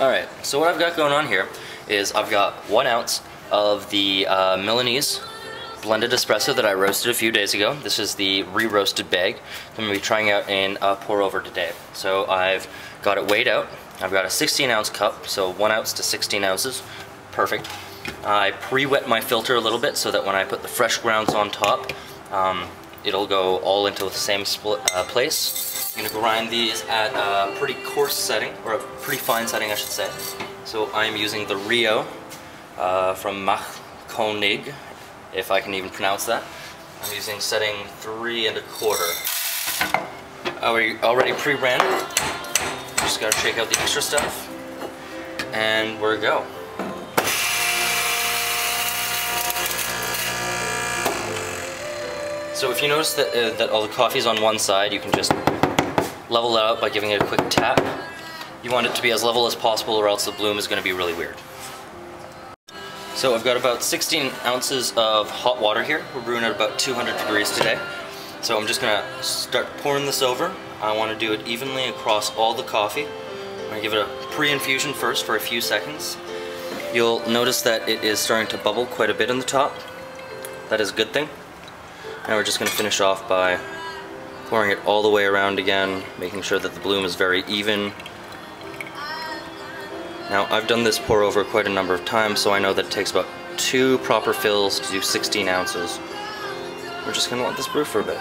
Alright, so what I've got going on here is I've got 1 ounce of the Milanese blended espresso that I roasted a few days ago. This is the re-roasted bag I'm going to be trying out in Pourover today. So I've got it weighed out. I've got a 16-ounce cup, so 1 ounce to 16 ounces. Perfect. I pre-wet my filter a little bit so that when I put the fresh grounds on top, it'll go all into the same place. I'm going to grind these at a pretty coarse setting, or a pretty fine setting I should say. So I'm using the Rio from Konig, if I can even pronounce that. I'm using setting 3 1/4. Already pre-ran. Just got to shake out the extra stuff, and we're go. So if you notice that all the coffee is on one side, you can just level it out by giving it a quick tap. You want it to be as level as possible or else the bloom is going to be really weird. So I've got about 16 ounces of hot water here. We're brewing at about 200 degrees today. So I'm just going to start pouring this over. I want to do it evenly across all the coffee. I'm going to give it a pre-infusion first for a few seconds. You'll notice that it is starting to bubble quite a bit in the top. That is a good thing. Now we're just going to finish off by pouring it all the way around again, making sure that the bloom is very even. Now I've done this pour over quite a number of times, so I know that it takes about 2 proper fills to do 16 ounces. We're just going to let this brew for a bit.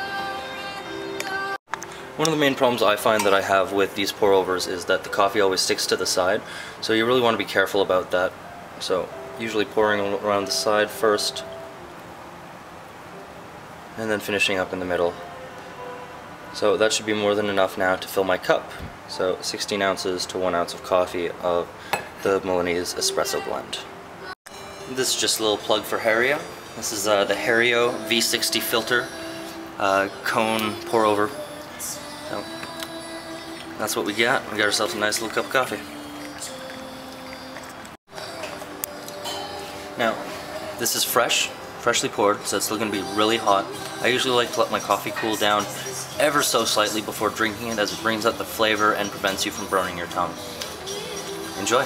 One of the main problems I find that I have with these pour overs is that the coffee always sticks to the side, so you really want to be careful about that. So usually pouring around the side first, and then finishing up in the middle. So that should be more than enough now to fill my cup. So 16 ounces to 1 ounce of coffee of the Milanese espresso blend. This is just a little plug for hario. This is the hario V60 filter cone pour over. So that's what we got. We got ourselves a nice little cup of coffee. Now, this is freshly poured, so it's still going to be really hot. I usually like to let my coffee cool down ever so slightly before drinking it, as it brings out the flavor and prevents you from burning your tongue. Enjoy!